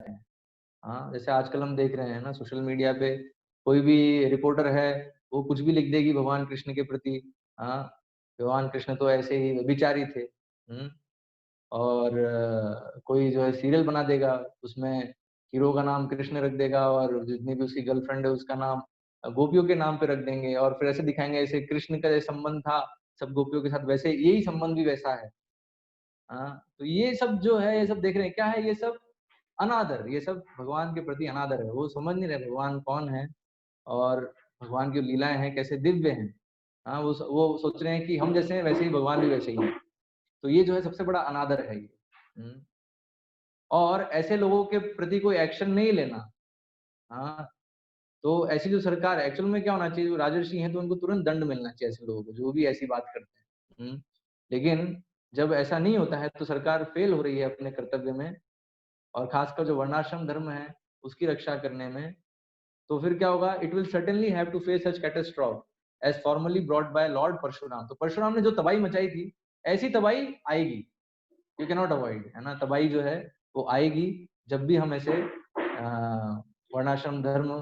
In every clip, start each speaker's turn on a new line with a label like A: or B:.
A: हैं। हाँ, जैसे आजकल हम देख रहे हैं ना सोशल मीडिया पे कोई भी रिपोर्टर है, वो कुछ भी लिख देगी भगवान कृष्ण के प्रति। हाँ, भगवान कृष्ण तो ऐसे ही व्यभिचारी थे। और कोई जो है सीरियल बना देगा, उसमें हीरो का नाम कृष्ण रख देगा और जितनी भी उसकी गर्लफ्रेंड है उसका नाम गोपियों के नाम पे रख देंगे और फिर ऐसे दिखाएँगे ऐसे कृष्ण का जैसे संबंध था सब गोपियों के साथ वैसे यही संबंध भी वैसा है। हाँ, तो ये सब जो है, ये सब देख रहे हैं, क्या है ये सब? अनादर, ये सब भगवान के प्रति अनादर है। वो समझ नहीं रहे भगवान कौन है और भगवान की लीलाएँ हैं कैसे दिव्य हैं। हाँ, वो सोच रहे हैं कि हम जैसे हैं वैसे ही भगवान भी वैसे ही हैं। तो ये जो है सबसे बड़ा अनादर है ये। हुँ। और ऐसे लोगों के प्रति कोई एक्शन नहीं लेना। हाँ, तो ऐसी जो सरकार है एक्चुअल में क्या होना चाहिए, जो राजर्षि हैं तो उनको तुरंत दंड मिलना चाहिए ऐसे लोगों को, जो भी ऐसी बात करते हैं। लेकिन जब ऐसा नहीं होता है तो सरकार फेल हो रही है अपने कर्तव्य में और खासकर जो वर्णाश्रम धर्म है, उसकी रक्षा करने में। तो फिर क्या होगा? It will certainly have to face such catastrophe as formerly brought by lord Parashuram. तो परशुराम ने जो तबाही मचाई थी, ऐसी तबाही आएगी। यू कैन नॉट अवॉइड, है ना? तबाही जो है वो आएगी जब भी हम ऐसे वर्णाश्रम धर्म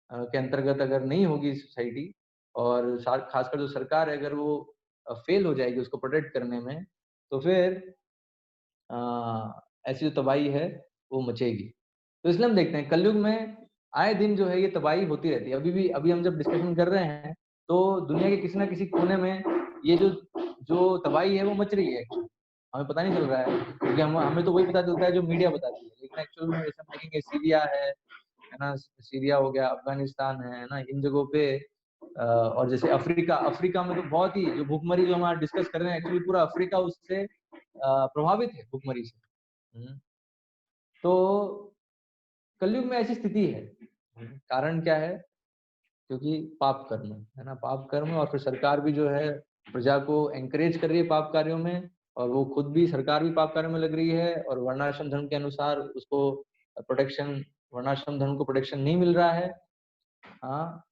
A: के अंतर्गत अगर नहीं होगी सोसाइटी और खासकर जो सरकार है अगर वो फेल हो जाएगी उसको प्रोटेक्ट करने में, तो फिर ऐसी जो तबाही है वो मचेगी। तो इसलिए हम देखते हैं कलयुग में आए दिन जो है ये तबाही होती रहती है। अभी हम जब डिस्कशन कर रहे हैं तो दुनिया के किसी न किसी कोने में ये जो जो तबाही है वो मच रही है। हमें पता नहीं चल रहा है क्योंकि हम हमें तो वही पता चलता है जो मीडिया बताती है। लेकिन एक्चुअल में जैसे हम देखेंगे सीरिया है ना? सीरिया हो गया, अफ़गानिस्तान है ना? इन जगहों पे और जैसे अफ्रीका में तो बहुत ही जो भुखमरी जो हम आज डिस्कस कर रहे हैं एक्चुअली पूरा अफ्रीका उससे प्रभावित है भुखमरी से। हुँ। तो कलयुग में ऐसी स्थिति है। कारण क्या है? क्योंकि पाप कर्म, है ना? पाप कर्म और फिर सरकार भी जो है प्रजा को एनकरेज कर रही है पाप कार्यों में और वो खुद भी सरकार भी पाप कार्यों में लग रही है और वर्णाश्रम धर्म के अनुसार उसको प्रोटेक्शन वर्णाश्रम धर्म को प्रोटेक्शन नहीं मिल रहा है। हाँ,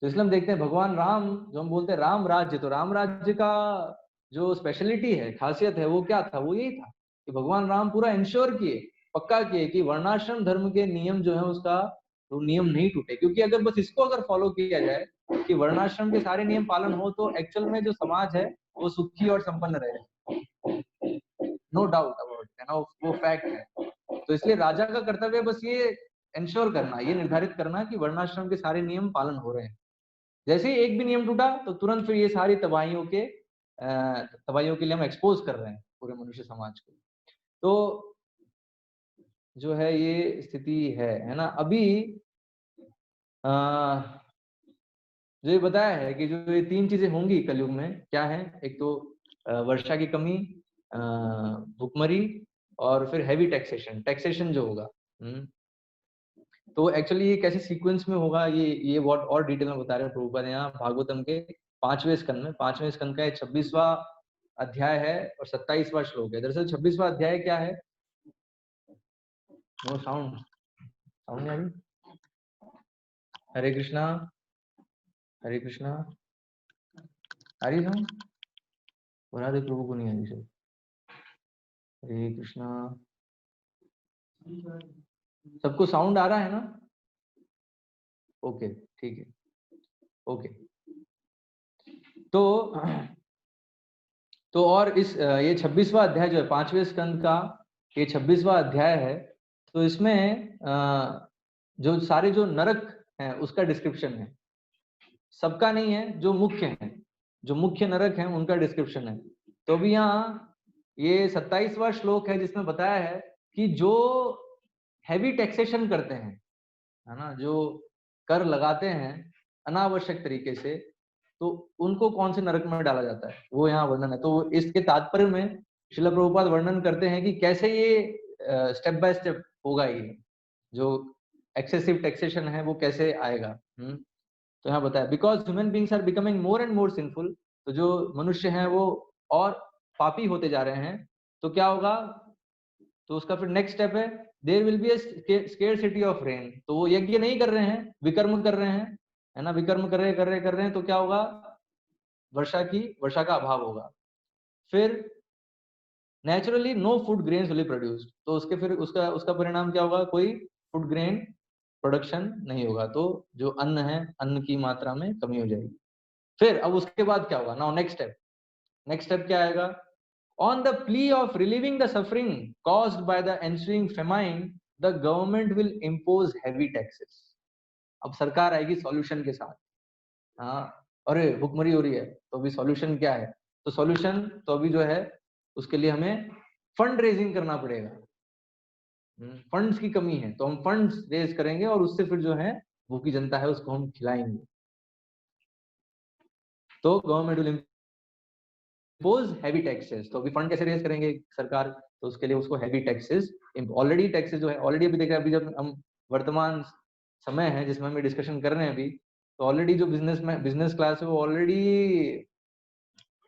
A: तो इसलिए हम देखते हैं भगवान राम जो हम बोलते हैं राम राज्य, तो राम राज्य का जो स्पेशलिटी है, खासियत है, वो क्या था? वो यही था कि भगवान राम पूरा इंश्योर किए, पक्का किए कि वर्णाश्रम धर्म के नियम जो है उसका वो नियम नहीं टूटे। क्योंकि अगर बस इसको अगर फॉलो किया जाए कि वर्णाश्रम के सारे नियम पालन हो तो एक्चुअल में जो समाज है वो सुखी और संपन्न रहेगा। नो डाउट अबाउट है ना, वो फैक्ट है। तो इसलिए राजा का कर्तव्य बस ये इंश्योर करना, ये निर्धारित करना कि वर्णाश्रम के सारे नियम पालन हो रहे हैं। जैसे ही एक भी नियम टूटा तो तुरंत फिर ये सारी तबाहियों के लिए हम एक्सपोज कर रहे हैं पूरे मनुष्य समाज को। तो जो है ये स्थिति है ना? अभी अ, जो ये बताया है कि जो ये 3 चीज़ें होंगी कलयुग में, क्या है? एक तो वर्षा की कमी, अ, भुखमरी और फिर हेवी टैक्सेशन जो होगा। हुँ। तो एक्चुअली ये कैसे सीक्वेंस में होगा ये बहुत और डिटेल में बता रहे हैं प्रभुपाद यहाँ भागवतम के 5वें स्कंद में। 5वें स्कंद का ये 26वां अध्याय है और 27वां श्लोक है। दरअसल 26वां अध्याय क्या है? नो साउंड, साउंड नहीं आ रही? हरे कृष्णा, हरे कृष्णा, आ रही साउंड? और राधे प्रभु को नहीं आ रही शायद। हरे कृष्णा, सबको साउंड आ रहा है ना? ओके, ठीक है, ओके। तो और ये 26वां अध्याय जो है 5वें स्कंद का ये 26वां अध्याय है, तो इसमें जो सारे जो नरक हैं उसका डिस्क्रिप्शन है। सबका नहीं है, जो मुख्य हैं, जो मुख्य नरक हैं उनका डिस्क्रिप्शन है। तो अभी यहाँ ये 27वां श्लोक है जिसमें बताया है कि जो हेवी टैक्सेशन करते हैं, है ना? जो कर लगाते हैं अनावश्यक तरीके से, तो उनको कौन से नरक में डाला जाता है, वो यहाँ वर्णन है। तो इसके तात्पर्य में श्रील प्रभुपाद वर्णन करते हैं कि कैसे ये स्टेप बाय स्टेप होगा ये, जो एक्सेसिव टैक्सेशन है वो कैसे आएगा। तो यहाँ बताया because human beings are becoming more and more sinful, तो जो मनुष्य हैं वो और पापी होते जा रहे हैं, तो क्या होगा? तो उसका फिर नेक्स्ट स्टेप है there will be a scarcity of rain. तो वो यज्ञ नहीं कर रहे हैं, विकर्म कर रहे हैं, है ना? विकर्म कर रहे हैं तो क्या होगा? वर्षा का अभाव होगा। फिर naturally no food grains will be produced, तो उसके फिर उसका उसका परिणाम क्या होगा, कोई फूड ग्रेन प्रोडक्शन नहीं होगा, तो जो अन्न है, अन्न की मात्रा में कमी हो जाएगी। फिर अब उसके बाद क्या होगा, नाउ नेक्स्ट स्टेप क्या आएगा, on the plea of relieving the suffering caused by the ensuing famine the government will impose heavy taxes. अब सरकार आएगी सॉल्यूशन के साथ। हाँ, अरे भुखमरी हो रही है, तो अभी सॉल्यूशन क्या है, तो सॉल्यूशन तो अभी जो है उसके लिए हमें फंड रेजिंग करना पड़ेगा। फंड्स की कमी है, तो हम फंड्स रेज करेंगे और उससे फिर जो है भूखी जनता है उसको हम खिलाएंगे। तो government will impose heavy taxes, तो अभी फंड कैसे रेज करेंगे सरकार, तो उसके लिए उसको हैवी टैक्सेस, ऑलरेडी टैक्सेस जो है ऑलरेडी अभी देखा, अभी जब हम वर्तमान समय है जिसमें हम डिस्कशन कर रहे हैं अभी, तो ऑलरेडी जो बिजनेस क्लास है वो ऑलरेडी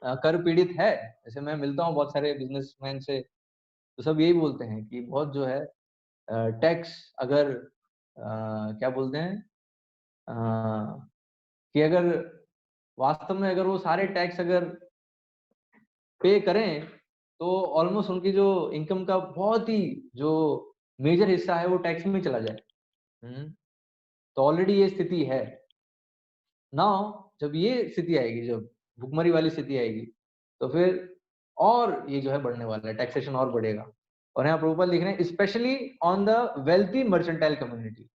A: कर पीड़ित है। जैसे मैं मिलता हूँ बहुत सारे बिजनेसमैन से, तो सब यही बोलते हैं कि बहुत जो है टैक्स अगर क्या बोलते हैं कि अगर वास्तव में अगर वो सारे टैक्स अगर पे करें, तो ऑलमोस्ट उनकी जो इनकम का बहुत ही जो मेजर हिस्सा है वो टैक्स में चला जाए। तो ऑलरेडी ये स्थिति है। नाउ जब ये स्थिति आएगी, जब भुखमरी वाली स्थिति आएगी, तो फिर और ये जो है बढ़ने वाला है, टैक्सेशन और बढ़ेगा। और यहाँ प्रभुपाद लिख रहे हैं specially on the wealthy mercantile community,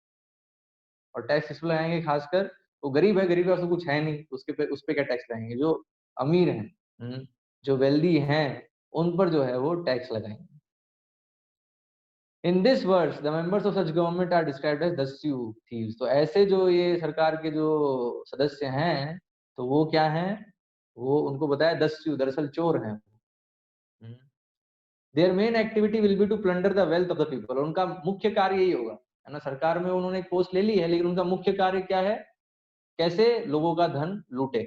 A: और टैक्स किस पे लगाएंगे, खासकर वो गरीब है, गरीब का तो कुछ है नहीं, उसके पे उस पे क्या टैक्स लगाएंगे, जो अमीर हैं, जो वेल्दी हैं, उन पर जो है वो टैक्स लगाएंगे। In this words the members of such government are described as दस्यू थीव्स, तो ऐसे जो ये सरकार के जो सदस्य हैं, तो वो क्या हैं, वो उनको बताया दस्यू, दरअसल चोर हैं। Their main activity will be to plunder the wealth of the people, उनका मुख्य कार्य यही होगा, है ना। सरकार में उन्होंने एक पोस्ट ले ली है, लेकिन उनका मुख्य कार्य क्या है, कैसे लोगों का धन लूटे।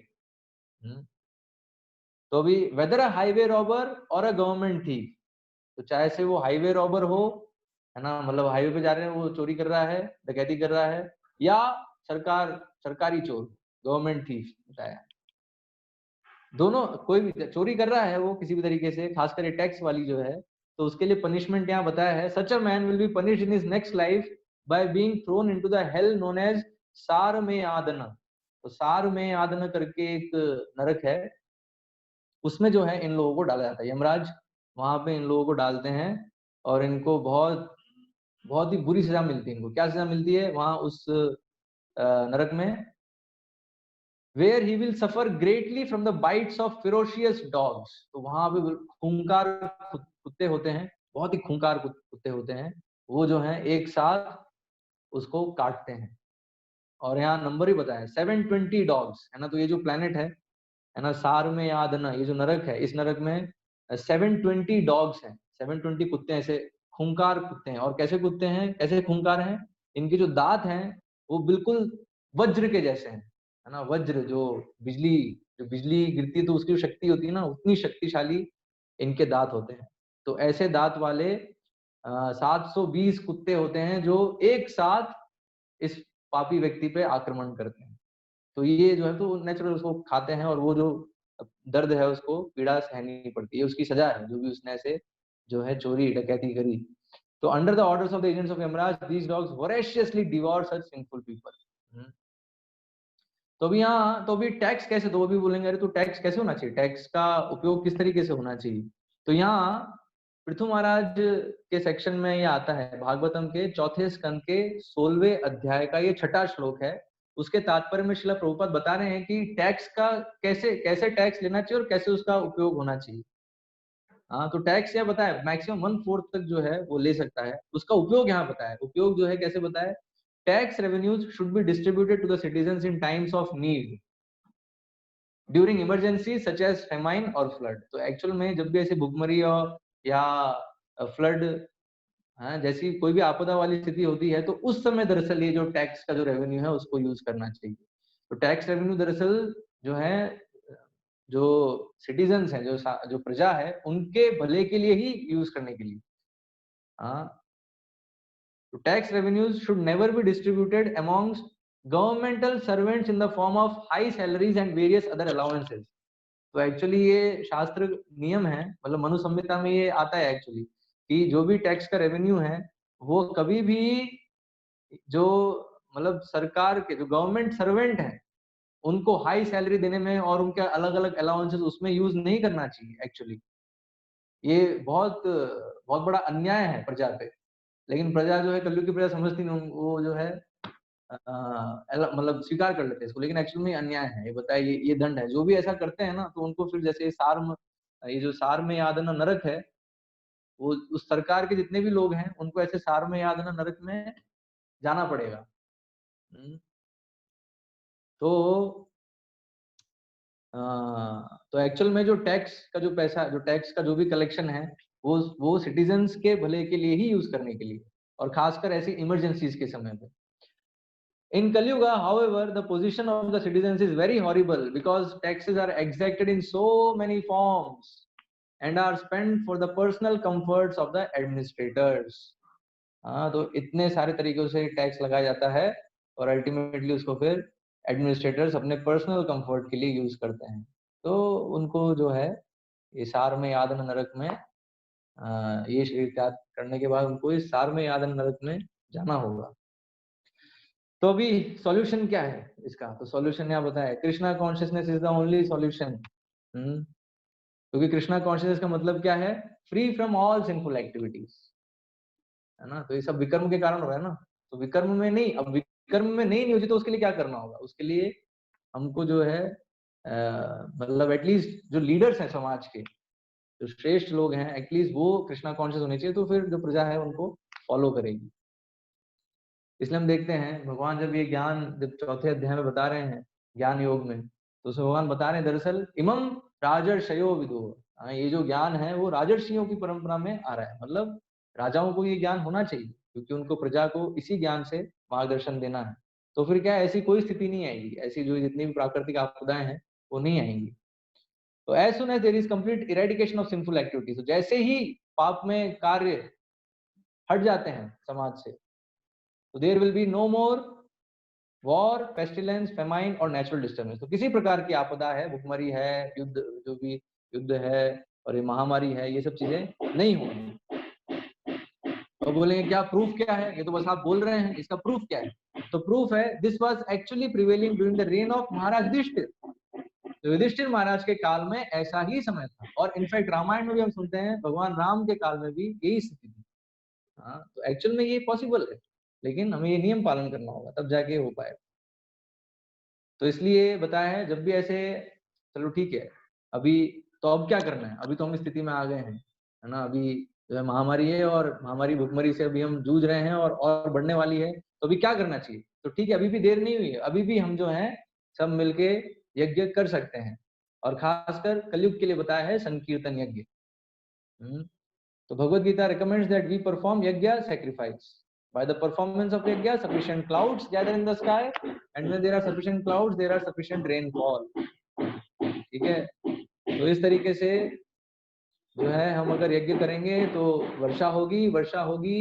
A: तो अभी वेदर अ हाईवे रॉबर और अ गवर्नमेंट थीफ, तो चाहे से वो हाईवे रॉबर हो, है ना, मतलब हाईवे पे जा रहे हैं वो चोरी कर रहा है, डकैती कर रहा है, या सरकारी चोर, गवर्नमेंट थीफ बताया, दोनों कोई भी चोरी कर रहा है वो किसी भी तरीके से, खासकर ये टैक्स वाली जो है, तो उसके लिए पनिशमेंट यहाँ बताया है, such a man will be punished in his next life by being thrown into the hell known as सार में आदन। तो सार में आदन करके एक नरक है, उसमें जो है इन लोगों को डाला जाता है, यमराज वहां पे इन लोगों को डालते हैं, और इनको बहुत बहुत ही बुरी सजा मिलती है। इनको क्या सजा मिलती है वहां उस नरक में, where he will suffer greatly from the bites of ferocious dogs, तो वहां पे खूंखार कुत्ते होते हैं, बहुत ही खूंखार कुत्ते होते हैं, वो जो है एक साथ उसको काटते हैं। और यहाँ नंबर ही बताया 720 डॉग्स, है ना। तो ये जो प्लेनेट है ना, सार में याद ना, ये जो नरक है, इस नरक में 720 डॉग्स हैं, 720 कुत्ते ऐसे खूंखार कुत्ते हैं। और कैसे कुत्ते हैं, कैसे खूंखार हैं, इनके जो दांत हैं वो बिल्कुल वज्र के जैसे हैं, है ना। वज्र जो बिजली गिरती है तो उसकी जो शक्ति होती है ना, उतनी शक्तिशाली इनके दांत होते हैं। तो ऐसे दांत वाले 720 कुत्ते होते हैं जो एक साथ इस पापी व्यक्ति पे आक्रमण करते हैं। तो ये जो है तो नेचुरल उसको खाते हैं, और वो जो दर्द है उसको पीड़ा सहनी पड़ती है, उसकी सजा है जो भी उसने ऐसे जो है चोरी डकैती करी। तो under the orders of the agents of Yamraj these dogs voraciously devour such sinful people. तो अभी यहाँ तो अभी टैक्स कैसे, तो वो भी बोलेंगे अरे तो टैक्स कैसे होना चाहिए, टैक्स का उपयोग किस तरीके से होना चाहिए। तो यहाँ पृथु महाराज के सेक्शन में ये आता है, भागवतम के चौथे स्कंद के 16वें अध्याय का ये छठा श्लोक है। उसके तात्पर्य में श्रील प्रभुपाद बता रहे हैं कि टैक्स का कैसे कैसे टैक्स लेना चाहिए और कैसे उसका उपयोग होना चाहिए। हाँ, तो टैक्स यहाँ बताया मैक्सिमम 1/4 तक जो है वो ले सकता है, उसका उपयोग यहाँ बताया, उपयोग जो है कैसे बताया, tax revenues should be distributed to the citizens in times of need during emergency such as famine और फ्लड। तो एक्चुअल में जब भी ऐसे भुखमरी और या फ्लड, हाँ, जैसी कोई भी आपदा वाली स्थिति होती है, तो उस समय दरअसल ये जो टैक्स का जो रेवेन्यू है उसको यूज करना चाहिए। तो टैक्स रेवेन्यू दरअसल जो है, जो सिटीजन्स हैं, जो प्रजा है, उनके भले के लिए ही यूज करने के लिए। हाँ, तो tax revenues should never be distributed amongst governmental servants in the form of high salaries and various other allowances. तो एक्चुअली ये शास्त्र नियम है, मतलब मनु संहिता में ये आता है एक्चुअली, कि जो भी टैक्स का रेवेन्यू है वो कभी भी जो मतलब सरकार के जो गवर्नमेंट सर्वेंट हैं उनको हाई सैलरी देने में और उनके अलग-अलग अलाउंसेस उसमें यूज़ नहीं करना चाहिए एक्चुअली। ये बहुत बहुत बड़ा अन्याय है प्रजा पे। लेकिन प्रजा जो है, कलयुग की प्रजा समझती नहीं, वो जो है मतलब स्वीकार कर लेते हैं इसको, लेकिन एक्चुअल में अन्याय है। ये बताइए, ये दंड है। जो भी ऐसा करते हैं ना, तो उनको फिर जैसे ये जो सार में यातना नरक है, वो उस सरकार के जितने भी लोग हैं, उनको ऐसे सार में यातना नरक में जाना पड़ेगा। हुँ, तो अ, तो एक्चुअल में जो टैक्स का जो पैसा, जो टैक्स का जो भी कलेक्शन है, वो सिटीज़न्स के भले के लिए ही यूज़ करने के लिए, और खासकर ऐसी इमरजेंसीज़ के समय पे। In Kaliyuga, however, the position of the citizens is very horrible because taxes are exacted in so many forms and are spent for the personal comforts of the administrators. हाँ, तो इतने सारे तरीकों से टैक्स लगाया जाता है और अल्टीमेटली उसको फिर एडमिनिस्ट्रेटर्स अपने पर्सनल कंफर्ट के लिए यूज करते हैं। तो उनको जो है ये सार में यादन नरक में ये शरीर त्याग करने के बाद उनको इस सार में यादन नरक में जाना होगा। तो अभी सॉल्यूशन क्या है इसका? तो सॉल्यूशन यहाँ बताया, Krishna consciousness is the only solution. क्योंकि कृष्णा कॉन्शियसनेस का मतलब क्या है? Free from all sinful activities, है ना? तो ये सब विकर्म के कारण हो रहा है ना, तो विकर्म में नहीं, अब विकर्म में नहीं होती तो उसके लिए क्या करना होगा? उसके लिए हमको जो है मतलब एटलीस्ट जो लीडर्स हैं समाज के, जो श्रेष्ठ लोग हैं, एटलीस्ट वो कृष्णा कॉन्शियस होने चाहिए, तो फिर जो प्रजा है उनको फॉलो करेगी। इसलिए हम देखते हैं भगवान जब ये ज्ञान जब चौथे अध्याय में बता रहे हैं ज्ञान योग में, तो उसमें भगवान बता रहे हैं दरअसल इमम राजर्षयो विदुः। ये जो ज्ञान है वो राजर्षियों की परंपरा में आ रहा है, मतलब राजाओं को ये ज्ञान होना चाहिए क्योंकि उनको प्रजा को इसी ज्ञान से मार्गदर्शन देना है। तो फिर क्या ऐसी कोई स्थिति नहीं आएगी, ऐसी जो जितनी भी प्राकृतिक आपदाएं हैं वो नहीं आएंगी। तो as soon as there is complete eradication of sinful activities, तो जैसे ही पाप में कार्य हट जाते हैं समाज से, तो there will be no more war, pestilence, famine और नेचुरल डिस्टर्बेंस। तो किसी प्रकार की आपदा है, भुखमरी है, युद्ध, जो भी युद्ध है और ये महामारी है, ये सब चीजें नहीं होंगी। तो बोलेंगे क्या प्रूफ क्या है? ये तो बस आप बोल रहे हैं, इसका प्रूफ क्या है? तो प्रूफ है, this was actually prevailing during the reign of Maharaj Yudhishthir. तो युधिष्ठिर महाराज के काल में ऐसा ही समय था, और इनफैक्ट रामायण में भी हम सुनते हैं भगवान राम के काल में भी यही स्थिति थी। हाँ, तो एक्चुअल में ये पॉसिबल है, लेकिन हमें ये नियम पालन करना होगा, तब जाके हो पाएगा। तो इसलिए बताया है जब भी ऐसे, चलो ठीक है, अभी तो अब क्या करना है? अभी तो हम इस स्थिति में आ गए हैं, है ना? अभी जो है महामारी है और महामारी भुखमरी से अभी हम जूझ रहे हैं और बढ़ने वाली है, तो अभी क्या करना चाहिए? तो ठीक है, अभी भी देर नहीं हुई है, अभी भी हम जो है सब मिलके यज्ञ कर सकते हैं, और खासकर कलयुग के लिए बताया है संकीर्तन यज्ञ। तो Bhagavad Gita recommends that we perform yajna sacrifice. By the performance of yajna, sufficient clouds gather in the sky, and when there are sufficient clouds, there are sufficient rainfall. ठीक है? तो इस तरीके से जो है हम अगर यज्ञ करेंगे तो वर्षा होगी, वर्षा होगी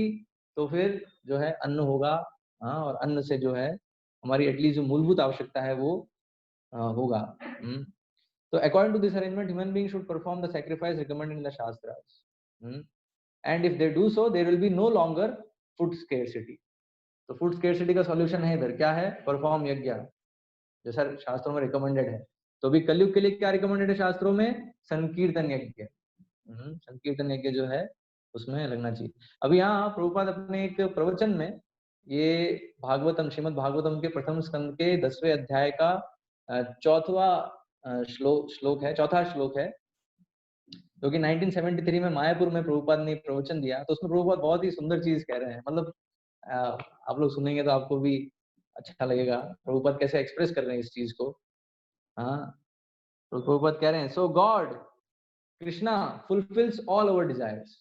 A: तो फिर जो है अन्न होगा, हाँ, और अन्न से जो है हमारी एटलीस्ट जो मूलभूत आवश्यकता है वो होगा। तो according to this arrangement, human beings should perform the sacrifice recommended in the Shastras. And if they do so, there will be no longer food scarcity. तो फूड स्केर्सिटी का सॉल्यूशन है इधर क्या है? परफॉर्म यज्ञ, जो सर शास्त्रों में रिकमेंडेड है। तो अभी कलयुग के लिए क्या रिकमेंडेड है शास्त्रों में? संकीर्तन यज्ञ। संकीर्तन यज्ञ जो है उसमें लगना चाहिए। अभी यहाँ प्रभुपाद अपने एक प्रवचन में ये भागवतम, श्रीमद् भागवतम के प्रथम स्कंद के 10वें अध्याय का चौथा श्लोक है, क्योंकि 1973 में मायापुर में प्रभुपाद ने प्रवचन दिया, तो उसमें प्रभुपाद बहुत ही सुंदर चीज कह रहे हैं, मतलब आप लोग सुनेंगे तो आपको भी अच्छा लगेगा प्रभुपाद कैसे एक्सप्रेस कर रहे हैं इस चीज को। हाँ, तो प्रभुपाद कह रहे हैं, so God Krishna fulfills all our desires.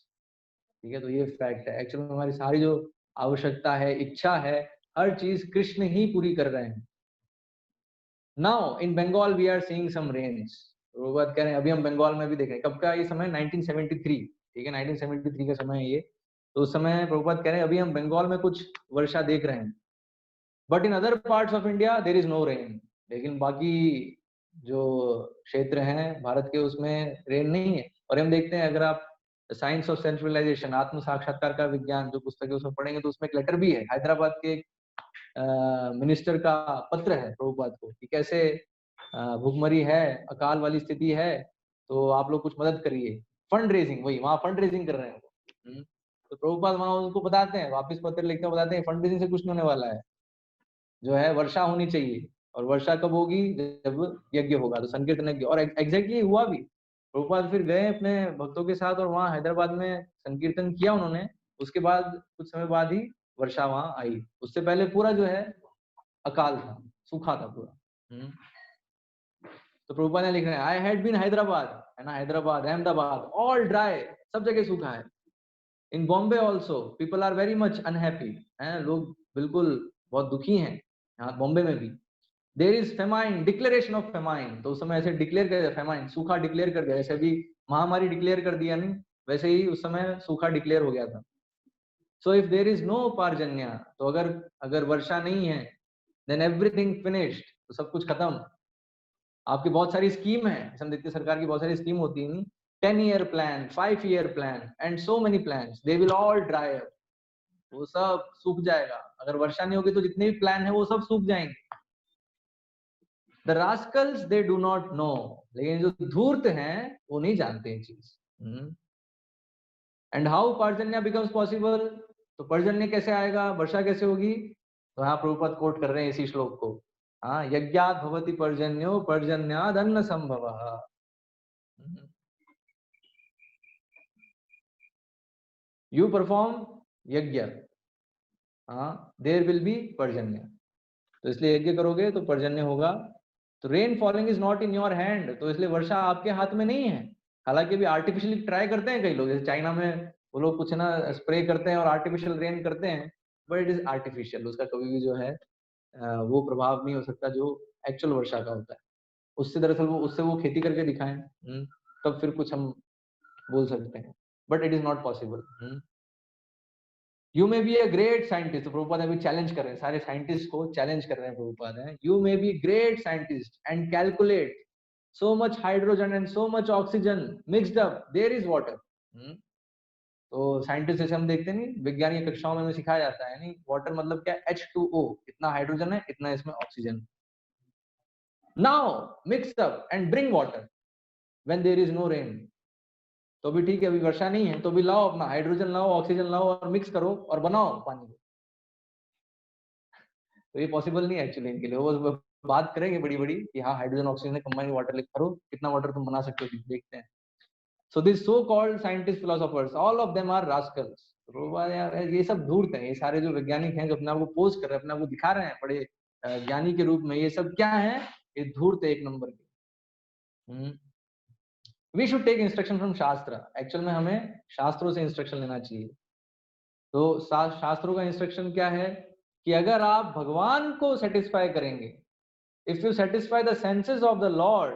A: ठीक है, तो ये फैक्ट है, एक्चुअली में हमारी सारी जो आवश्यकता है, इच्छा है, हर चीज कृष्ण ही पूरी कर रहे हैं। Now in Bengal we are seeing some rains. वो बात कह रहे हैं, अभी हम बंगाल में भी देख रहे हैं, कब का ये समय? 1973। ठीक है, 1973 का समय है ये। तो उस समय प्रभुपाद कह रहे हैं अभी हम बंगाल में कुछ वर्षा देख रहे हैं, but in other parts of India there is no rain. लेकिन बाकी जो क्षेत्र हैं भारत के उसमें रेन नहीं है। और हम देखते हैं अगर आप साइंस ऑफ सेल्फ रियलाइजेशन आत्म साक्षात्कार का विज्ञान जो पुस्तक है उसमें पढ़ेंगे तो उसमें एक लेटर भी है हैदराबाद के मिनिस्टर का पत्र है प्रभुपाद को कि कैसे भुखमरी है, अकाल वाली स्थिति है, तो आप लोग कुछ मदद करिए। फंड रेजिंग, वही वहाँ फंड रेजिंग कर रहे हैं वो। तो प्रभुपाद वहाँ उनको बताते हैं, वापस पत्र लिखते हैं, बताते हैं फंड रेजिंग से कुछ नहीं होने वाला है, जो है वर्षा होनी चाहिए। और वर्षा कब होगी? जब यज्ञ होगा, तो संकीर्तन यज्ञ। और एग्जैक्टली हुआ भी। प्रभुपाद फिर गए अपने भक्तों के साथ और वहाँ हैदराबाद में संकीर्तन किया उन्होंने। उसके बाद कुछ समय बाद ही वर्षा वहाँ आई। उससे पहले पूरा जो है अकाल था, सूखा था पूरा। तो प्रभुपाद ने लिख रहे हैं आई हैड बीन हैदराबाद, है ना, हैदराबाद, अहमदाबाद, ऑल ड्राई, सब जगह सूखा है। In Bombay also people are very much unhappy, है, लोग बिल्कुल बहुत दुखी हैं यहाँ बॉम्बे में भी। There is famine, declaration of famine, तो उस समय ऐसे डिक्लेयर कर दिया, फेमाइन सूखा डिक्लेयर कर दिया, जैसे अभी महामारी डिक्लेयर कर दिया नहीं, वैसे ही उस समय सूखा डिक्लेयर हो गया था। So if there is no पार्जन्य, तो अगर अगर वर्षा नहीं है, देन एवरीथिंग फिनिश्ड, तो सब कुछ खत्म। आपकी बहुत सारी स्कीम है, समझिए सरकार की बहुत सारी स्कीम होती है, 10-year plan, 5-year plan and so many plans, they will all dry up, वो सब सूख जाएगा। अगर वर्षा नहीं होगी तो जितने भी प्लान है वो सब सूख जाएंगे। The Rascals they do not know, लेकिन जो धूर्त हैं वो नहीं जानते ये चीज। एंड हाउ पर्जन्य बिकम्स पॉसिबल, तो पर्जन्य कैसे आएगा, वर्षा कैसे होगी? तो यहाँ प्रभुपद कोट कर रहे हैं इसी श्लोक को। हाँ, यज्ञात भवति पर्जन्यो पर्जन्याद अन्न संभवः। यू परफॉर्म यज्ञ, हाँ, देयर विल बी पर्जन्य, तो इसलिए यज्ञ करोगे तो पर्जन्य होगा। तो rain falling is not in your hand, तो इसलिए वर्षा आपके हाथ में नहीं है। हालांकि अभी आर्टिफिशियली ट्राई करते हैं कई लोग, जैसे चाइना में वो लोग कुछ ना स्प्रे करते हैं और आर्टिफिशियल रेन करते हैं, बट इट इज आर्टिफिशियल, उसका कभी भी जो है वो प्रभाव नहीं हो सकता जो एक्चुअल वर्षा का होता है। उससे दरअसल वो उससे वो खेती करके दिखाएं, तब फिर कुछ हम बोल सकते हैं, but it is not possible. You may be a great scientist, तो प्रभुपाद अभी चैलेंज कर रहे हैं, सारे साइंटिस्ट को चैलेंज कर रहे हैं प्रभुपाद हैं, you may be great scientist and calculate so much hydrogen and so much oxygen mixed up, there is water. तो साइंटिस्ट जैसे हम देखते नहीं, वैज्ञानिक कक्षाओं में हमें सिखाया जाता है नहीं, वाटर मतलब क्या, H2O, इतना हाइड्रोजन है, इतना इसमें oxygen. Now mix up and bring water when there is no rain, तो भी ठीक है, अभी वर्षा नहीं है तो भी लाओ अपना हाइड्रोजन लाओ, ऑक्सीजन लाओ और मिक्स करो और बनाओ पानी को। तो ये पॉसिबल नहीं है एक्चुअली इनके लिए, वो बात करेंगे बड़ी बड़ी कि हाँ हाइड्रोजन ऑक्सीजन कंबाइन वाटर लेकर करो, कितना वाटर तुम बना सकते हो, देखते हैं। So this so called scientist philosophers all of them are rascals. यार ये सब धूर्त हैं, ये सारे जो वैज्ञानिक हैं जो अपने आप को पोज कर रहे हैं, अपने आप को दिखा रहे हैं बड़े ज्ञानी के रूप में, ये सब क्या है, ये धूर्त है एक नंबर के। We should take instruction from shastra, actual में हमें शास्त्रों से इंस्ट्रक्शन लेना चाहिए। तो शास्त्रों का इंस्ट्रक्शन क्या है कि अगर आप भगवान को सेटिस्फाई करेंगे, if you satisfy the senses of the lord,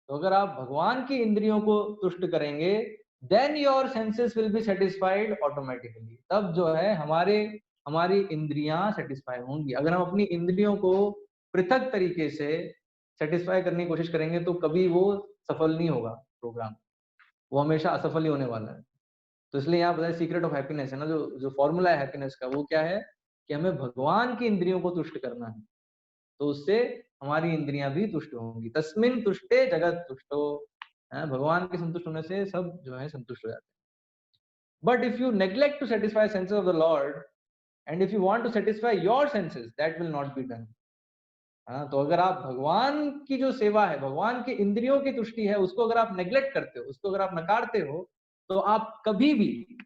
A: तो अगर आप भगवान की इंद्रियों को तुष्ट करेंगे, then your senses will be satisfied automatically, तब जो है हमारी इंद्रियां सेटिस्फाई होंगी। अगर हम अपनी इंद्रियों को पृथक तरीके से सेटिस्फाई करने की कोशिश करेंगे तो कभी वो सफल नहीं होगा प्रोग्राम, वो हमेशा असफल ही होने वाला है। तो इसलिए यहाँ बताया सीक्रेट ऑफ हैप्पीनेस है ना, जो जो फॉर्मूला है हैप्पीनेस का, वो क्या है कि हमें भगवान की इंद्रियों को तुष्ट करना है, तो उससे हमारी इंद्रियां भी तुष्ट होंगी। तस्मिन तुष्टे जगत तुष्टो, भगवान के संतुष्ट होने से सब जो है संतुष्ट हो जाते हैं। But if you neglect to satisfy senses of the lord and if you want to satisfy your senses, that will not be done. हाँ, तो अगर आप भगवान की जो सेवा है, भगवान की इंद्रियों की तुष्टि है, उसको अगर आप नेग्लेक्ट करते हो, उसको अगर आप नकारते हो, तो आप कभी भी,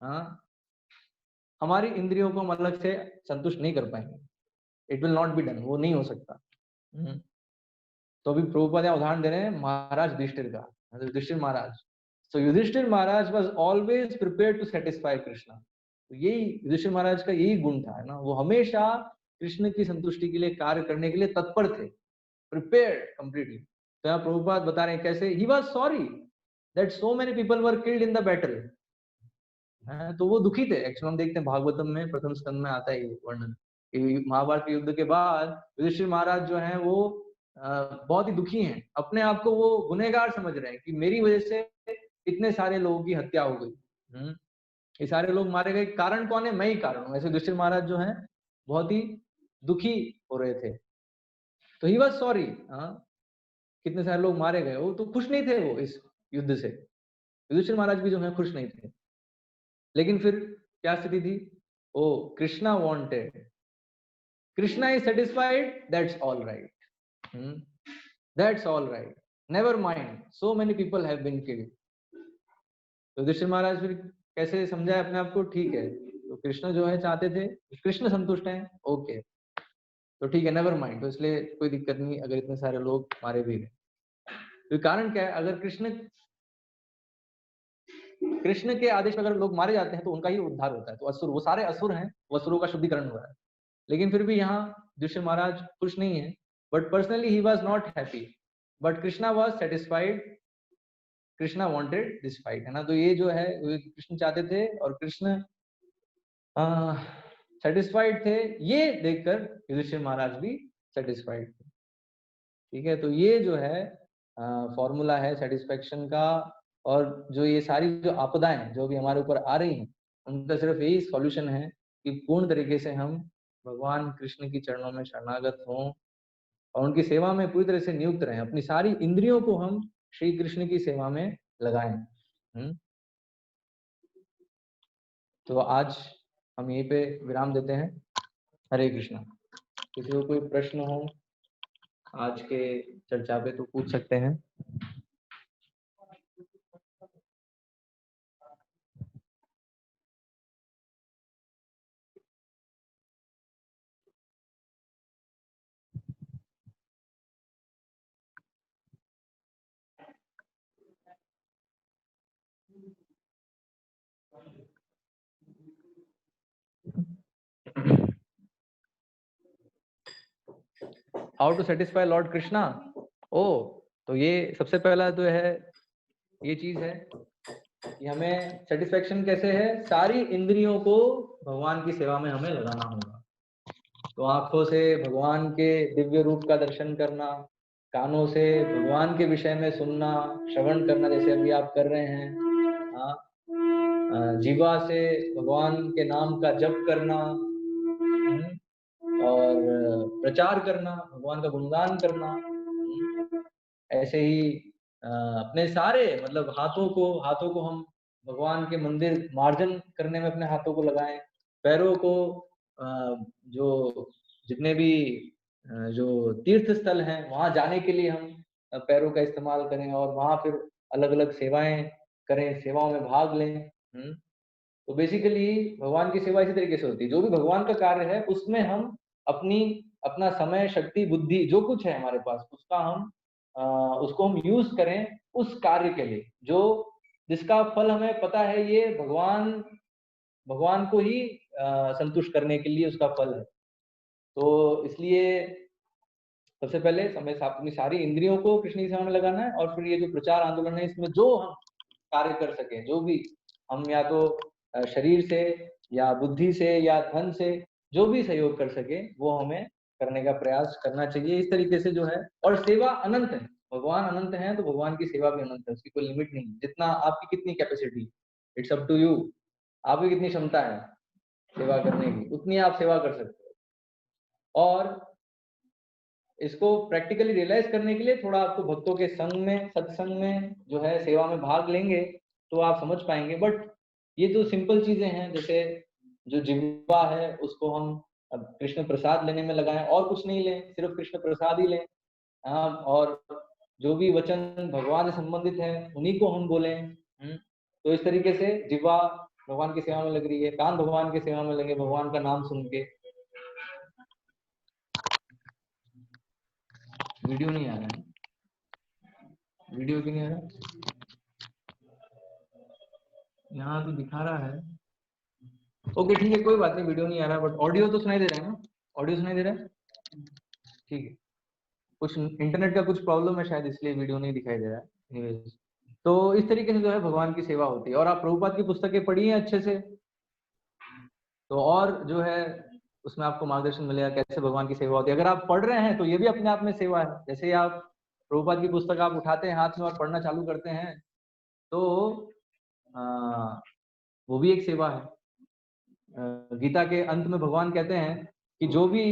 A: हाँ, हमारी इंद्रियों को हम अलग से संतुष्ट नहीं कर पाएंगे। It will not be done, वो नहीं हो सकता। तो अभी प्रभुपाद उदाहरण दे रहे हैं महाराज युधिष्ठिर का, Yudhishthir Maharaj. So Yudhishthir Maharaj was always prepared to satisfy Krishna, तो यही युधिष्ठिर महाराज का यही गुण था, है ना, वो हमेशा कृष्ण की संतुष्टि के लिए कार्य करने के लिए तत्पर थे, प्रिपेयर्ड कंप्लीटली। तो यहाँ प्रभुपाद बता रहे हैं कैसे he was sorry that so many people were killed in the battle, तो वो दुखी थे। एक्चुअली हम देखते हैं भागवतम में प्रथम स्कंद में आता है ये वर्णन कि महाभारत युद्ध के बाद युधिष्ठिर महाराज जो है वो बहुत ही दुखी हैं, अपने आप को वो गुनहगार समझ रहे हैं कि मेरी वजह से इतने सारे लोगों की हत्या हो गई, ये सारे लोग मारे गए, कारण कौन है? मैं ही कारण हूँ। ऐसे युधिष्ठिर महाराज जो हैं बहुत ही दुखी हो रहे थे। तो ही वाज सॉरी, कितने सारे लोग मारे गए, वो तो खुश नहीं थे वो इस युद्ध से। युधिष्ठिर महाराज भी जो है खुश नहीं थे। लेकिन फिर क्या स्थिति थी? Oh Krishna wanted, Krishna is satisfied, that's all right, that's all right, never mind so many people have been killed. तो युधिष्ठिर महाराज फिर कैसे समझाए अपने आप को? ठीक है, तो कृष्ण जो है चाहते थे, कृष्ण संतुष्ट हैं, ओके, तो ठीक है, नेवर माइंड, तो इसलिए कोई दिक्कत नहीं अगर इतने सारे लोग मारे भी गए। तो कारण क्या है? अगर कृष्ण के आदेश पर अगर लोग मारे जाते हैं तो उनका ही उद्धार होता है। तो असुर, वो सारे असुर हैं, वो असुरों का शुद्धिकरण हो रहा है। लेकिन फिर भी यहाँ युधिष्ठिर महाराज खुश नहीं है, but personally he was not happy, but Krishna was satisfied, Krishna wanted this fight, है ना। तो ये जो है कृष्ण चाहते थे और कृष्ण सेटिस्फाइड थे, ये देखकर युधिष्ठिर महाराज भी सेटिस्फाइड थे। ठीक है, तो ये जो है फॉर्मूला है सेटिस्फेक्शन का। और जो ये सारी जो आपदाएं जो भी हमारे ऊपर आ रही हैं, उनका सिर्फ यही सॉल्यूशन है कि पूर्ण तरीके से हम भगवान कृष्ण की चरणों में शरणागत हों और उनकी सेवा में पूरी तरह से नियुक्त रहें। अपनी सारी इंद्रियों को हम श्री कृष्ण की सेवा में लगाएं। तो आज हम यहीं पे विराम देते हैं। हरे कृष्णा। किसी को कोई प्रश्न हो आज के चर्चा पे तो पूछ सकते हैं। How to satisfy lord Krishna? Oh, तो ये सबसे पहला तो है, ये चीज है कि हमें सेटिस्फेक्शन कैसे है? सारी इंद्रियों को भगवान की सेवा में हमें लगाना होगा। तो आंखों से भगवान के दिव्य रूप का दर्शन करना, कानों से भगवान के विषय में सुनना, श्रवण करना, जैसे अभी आप कर रहे हैं, जीवा से भगवान के नाम का जप करना, और प्रचार करना, भगवान का गुणगान करना। ऐसे ही अपने सारे मतलब हाथों को हम भगवान के मंदिर मार्जन करने में अपने हाथों को लगाएं। पैरों को जो जितने भी जो तीर्थ स्थल हैं वहां जाने के लिए हम पैरों का इस्तेमाल करें और वहां फिर अलग अलग सेवाएं करें, सेवाओं में भाग लें। तो बेसिकली भगवान की सेवा इसी तरीके से होती है। जो भी भगवान का कार्य है उसमें हम अपना समय, शक्ति, बुद्धि जो कुछ है हमारे पास उसका हम उसको हम यूज करें उस कार्य के लिए जो जिसका फल हमें पता है, ये भगवान को ही संतुष्ट करने के लिए उसका फल है। तो इसलिए सबसे पहले हमें अपनी सारी इंद्रियों को कृष्ण की सेवा में लगाना है और फिर ये जो प्रचार आंदोलन है इसमें जो हम कार्य कर सकें, जो भी हम या तो शरीर से या बुद्धि से या धन से जो भी सहयोग कर सके वो हमें करने का प्रयास करना चाहिए इस तरीके से जो है। और सेवा अनंत है, भगवान अनंत है तो भगवान की सेवा भी अनंत है, उसकी कोई लिमिट नहीं। जितना आपकी कितनी capacity, it's up to you, आपकी कितनी क्षमता है सेवा करने की, उतनी आप सेवा कर सकते हो। और इसको प्रैक्टिकली रियलाइज करने के लिए थोड़ा आपको भक्तों के संग में, सत्संग में जो है सेवा में भाग लेंगे तो आप समझ पाएंगे। बट ये जो सिंपल चीजें हैं, जैसे जो जिह्वा है उसको हम अब कृष्ण प्रसाद लेने में लगाएं और कुछ नहीं लें, सिर्फ कृष्ण प्रसाद ही लें। और जो भी वचन भगवान से संबंधित है उन्हीं को हम बोलें। तो इस तरीके से जिह्वा भगवान की सेवा में लग रही है, कान भगवान की सेवा में लगे भगवान का नाम सुन के। वीडियो नहीं आ रहा है, वीडियो क्यों नहीं आ रहा? यहाँ तो दिखा रहा है। ओके ठीक है, कोई बात नहीं, वीडियो नहीं आ रहा, बट ऑडियो तो सुनाई दे रहा है ना? ऑडियो सुनाई दे रहा है? ठीक है, कुछ इंटरनेट का कुछ प्रॉब्लम है शायद, इसलिए वीडियो नहीं दिखाई दे रहा है। Anyways, तो इस तरीके से जो है भगवान की सेवा होती है। और आप प्रभुपाद की पुस्तकें पढ़ी हैं अच्छे से, तो और जो है उसमें आपको मार्गदर्शन मिलेगा कैसे भगवान की सेवा होती है। अगर आप पढ़ रहे हैं तो ये भी अपने आप में सेवा है। जैसे ही आप प्रभुपाद की पुस्तक आप उठाते हैं हाथ में और पढ़ना चालू करते हैं, तो वो भी एक सेवा है। गीता के अंत में भगवान कहते हैं कि जो भी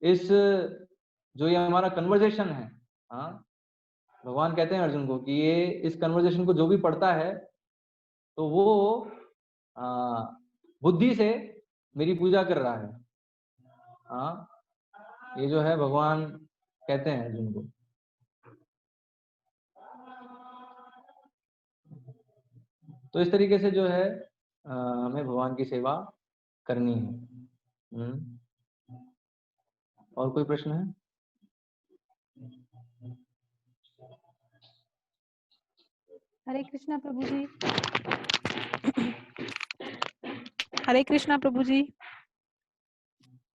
A: इस जो ये हमारा कन्वर्सेशन है, हाँ, भगवान कहते हैं अर्जुन को कि ये इस कन्वर्सेशन को जो भी पढ़ता है, तो वो बुद्धि से मेरी पूजा कर रहा है। हाँ, ये जो है भगवान कहते हैं अर्जुन को। तो इस तरीके से जो है हमें भगवान की सेवा करनी है। और कोई प्रश्न है?
B: हरे कृष्णा प्रभु जी। हरे कृष्णा प्रभु जी।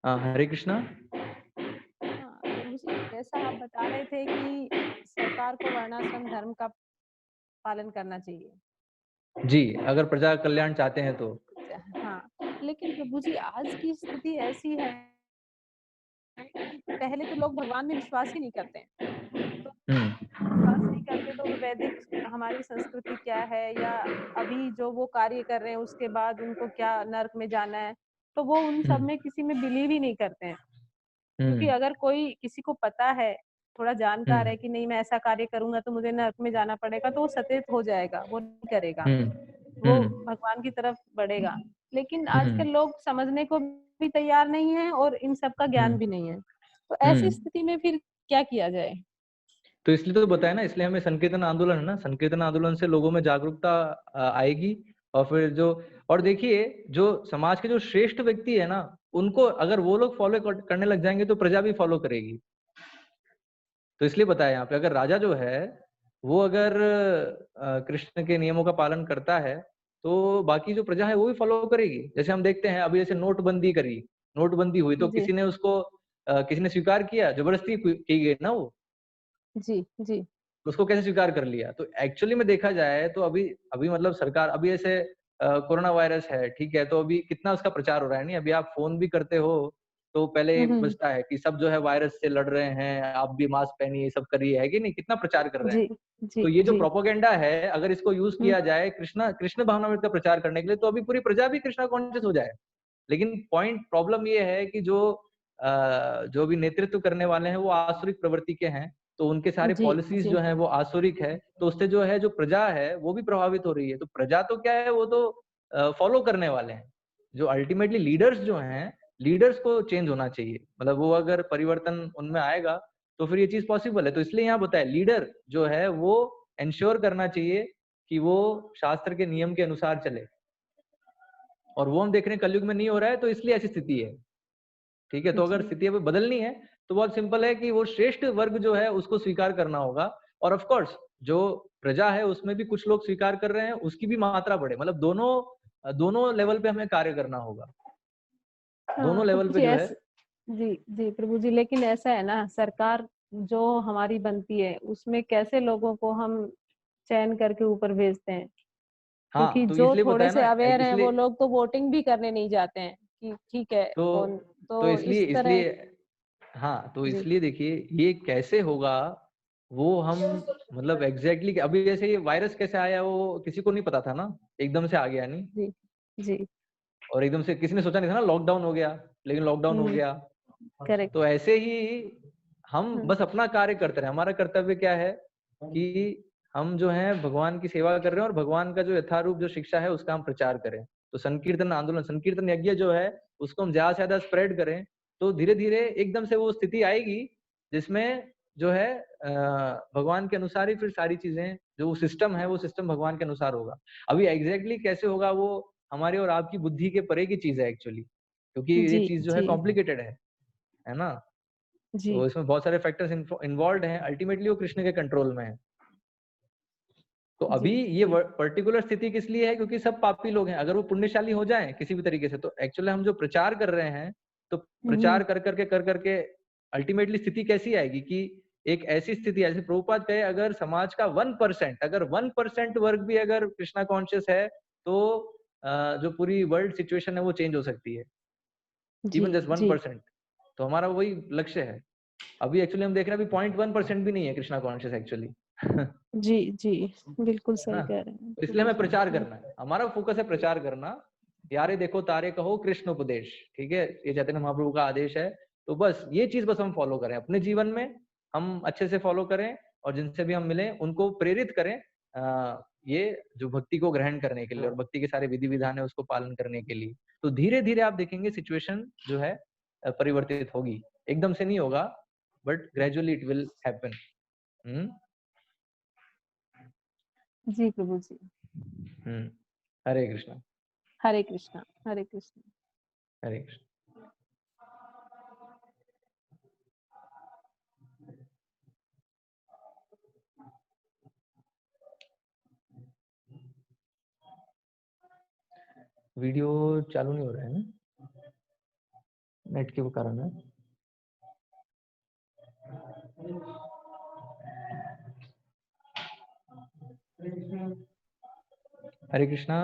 A: हरे कृष्णा।
B: हाँ प्रभु जी, जैसा आप बता रहे थे कि सरकार को वर्णाश्रम धर्म का पालन करना चाहिए।
A: जी, अगर प्रजा कल्याण चाहते हैं तो।
B: हाँ, लेकिन प्रभु जी आज की स्थिति ऐसी है, पहले तो लोग भगवान में विश्वास ही नहीं करते हैं। तो विश्वास नहीं करते तो वैदिक हमारी संस्कृति क्या है, या अभी जो वो कार्य कर रहे हैं उसके बाद उनको क्या नर्क में जाना है, तो वो उन सब में किसी में बिलीव ही नहीं करते हैं। क्योंकि अगर कोई किसी को पता है, थोड़ा जानकार है कि नहीं मैं ऐसा कार्य करूंगा तो मुझे नर्क में जाना पड़ेगा, तो वो सचेत हो जाएगा, वो नहीं करेगा, वो भगवान की तरफ बढ़ेगा। लेकिन आजकल लोग समझने को भी तैयार नहीं है और इन सब का ज्ञान भी नहीं है। तो ऐसी स्थिति में फिर क्या किया जाए?
A: तो इसलिए तो बताया ना, इसलिए हमें संकीर्तन आंदोलन है ना, संकीर्तन आंदोलन से लोगों में जागरूकता आएगी। और फिर जो, और देखिए जो समाज के जो श्रेष्ठ व्यक्ति है ना, उनको अगर वो लोग फॉलो करने लग जाएंगे तो प्रजा भी फॉलो करेगी। तो इसलिए बताया यहाँ पे, अगर राजा जो है वो अगर कृष्ण के नियमों का पालन करता है तो बाकी जो प्रजा है वो भी फॉलो करेगी। जैसे हम देखते हैं अभी, जैसे नोटबंदी करी, नोटबंदी हुई तो किसी ने उसको किसी ने स्वीकार किया? जबरदस्ती की गई ना वो।
B: जी जी।
A: उसको कैसे स्वीकार कर लिया? तो एक्चुअली में देखा जाए तो अभी अभी मतलब सरकार अभी ऐसे कोरोना वायरस है, ठीक है, तो अभी कितना उसका प्रचार हो रहा है। नहीं, अभी आप फोन भी करते हो तो पहले बजता है कि सब जो है वायरस से लड़ रहे हैं, आप भी मास्क पहनिए, सब करिए, है कि नहीं? कितना प्रचार कर रहे हैं।
B: जी जी
A: तो ये जो
B: जी।
A: प्रोपेगेंडा है, अगर इसको यूज किया जाए कृष्ण कृष्ण भावनामृत का प्रचार करने के लिए, तो अभी पूरी प्रजा भी कृष्णा कॉन्शियस हो जाए। लेकिन पॉइंट प्रॉब्लम ये है कि जो भी नेतृत्व करने वाले हैं वो आसुरिक प्रवृत्ति के हैं, तो उनके सारे
B: जी
A: पॉलिसीज
B: जी
A: जो है वो आसुरिक है, तो उससे जो है जो प्रजा है वो भी प्रभावित हो रही है। तो प्रजा तो क्या है, वो तो फॉलो करने वाले हैं। जो अल्टीमेटली लीडर्स जो हैं, लीडर्स को चेंज होना चाहिए, मतलब वो अगर परिवर्तन उनमें आएगा तो फिर ये चीज पॉसिबल है। तो इसलिए यहाँ बताया, लीडर जो है वो इंश्योर करना चाहिए कि वो शास्त्र के नियम के अनुसार चले, और वो हम देख रहे हैं कलयुग में नहीं हो रहा है, तो इसलिए ऐसी स्थिति है। ठीक है, तो अगर स्थिति अभी बदलनी है तो बहुत सिंपल है कि वो श्रेष्ठ वर्ग जो है उसको स्वीकार करना होगा। और ऑफ कोर्स जो प्रजा है उसमें भी कुछ लोग स्वीकार कर रहे हैं, उसकी भी मात्रा बढ़े, मतलब दोनों दोनों लेवल पे हमें कार्य करना होगा, दोनों लेवल
B: प्रभु
A: पे
B: जी
A: जो है।
B: जी जी प्रभु जी, लेकिन ऐसा है ना, सरकार जो हमारी बनती है उसमें कैसे लोगों को हम चयन करके ऊपर भेजते हैं? क्योंकि
A: हाँ, तो
B: जो
A: इसलिए
B: थोड़े
A: बताया
B: से
A: ना,
B: अवेयर हैं वो
A: इसलिए
B: लोग तो वोटिंग भी करने नहीं जाते हैं कि ठीक है
A: तो
B: कौन,
A: तो
B: तो
A: इसलिए
B: इस तरह।
A: इसलिए हाँ, तो
B: जी
A: इसलिए देखिए ये कैसे होगा, वो हम मतलब एग्जैक्टली अभी जैसे ये वायरस कैसे आया वो किसी को नहीं पता था ना, एकदम से आ गया नहीं।
B: जी जी।
A: और एकदम से किसी ने सोचा नहीं था ना लॉकडाउन हो गया, लेकिन लॉकडाउन हो गया।
B: करेक्ट।
A: तो ऐसे ही हम बस अपना कार्य करते रहे। हमारा कर्तव्य क्या है कि हम जो है भगवान की सेवा कर रहे हैं और भगवान का जो यथारूप जो शिक्षा है उसका हम प्रचार करें। तो संकीर्तन आंदोलन, संकीर्तन यज्ञ जो है उसको हम ज्यादा से ज्यादा स्प्रेड करें, तो धीरे धीरे एकदम से वो स्थिति आएगी जिसमें जो है भगवान के अनुसार ही फिर सारी चीजें, जो सिस्टम है वो सिस्टम भगवान के अनुसार होगा। अभी एग्जैक्टली कैसे होगा वो हमारे और आपकी बुद्धि के परे की चीज है एक्चुअली, क्योंकि ये
B: जी
A: चीज जो है
B: जी
A: कॉम्प्लिकेटेड है ना।
B: जी
A: तो इसमें बहुत सारे फैक्टर्स इन्वॉल्व हैं, अल्टीमेटली वो कृष्ण के कंट्रोल में है। तो अभी
B: जी
A: ये
B: जी
A: पर्टिकुलर स्थिति किस लिए है? क्योंकि सब पापी लोग हैं। अगर वो पुण्यशाली हो जाएं किसी भी तरीके से, तो एक्चुअली हम जो प्रचार कर रहे हैं, तो प्रचार कर करके अल्टीमेटली स्थिति कैसी आएगी कि एक ऐसी स्थिति, जैसे प्रभुपाद कहे, अगर समाज का 1%, अगर 1% वर्ग भी अगर कृष्णा कॉन्शियस है, तो जो पूरी वर्ल्ड सिचुएशन है वो चेंज हो सकती है। इवन जस्ट
B: जी
A: 1%। तो हमारा वही लक्ष्य है। अभी एक्चुअली हम देख रहे हैं अभी 0.1% भी नहीं है कृष्णा कॉन्शियस एक्चुअली।
B: जी जी, बिल्कुल
A: है
B: सही
A: ना?
B: कह रहे हैं,
A: तो इसलिए
B: बिल्कुल
A: हमें
B: सही।
A: प्रचार करना है, हमारा फोकस है प्रचार करना। यारे देखो तारे कहो कृष्ण उपदेश, ठीक है, ये चैतन्य महाप्रभु का आदेश है। तो बस ये चीज बस हम फॉलो करें अपने जीवन में, हम अच्छे से फॉलो करें और जिनसे भी हम मिले उनको प्रेरित करें ये जो भक्ति को ग्रहण करने के लिए और भक्ति के सारे विधि विधान है उसको पालन करने के लिए। तो धीरे धीरे आप देखेंगे सिचुएशन जो है परिवर्तित होगी, एकदम से नहीं होगा, but gradually it will happen.
B: जी प्रभु जी।
A: हरे कृष्णा।
B: हरे कृष्णा, हरे कृष्णा।
A: हरे कृष्ण। वीडियो चालू नहीं हो रहा है ना, नेट के कारण है। हरे कृष्णा।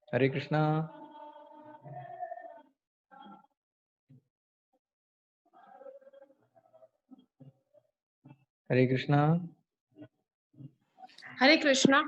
A: हरे कृष्णा। हरे कृष्णा।
C: हरे कृष्णा।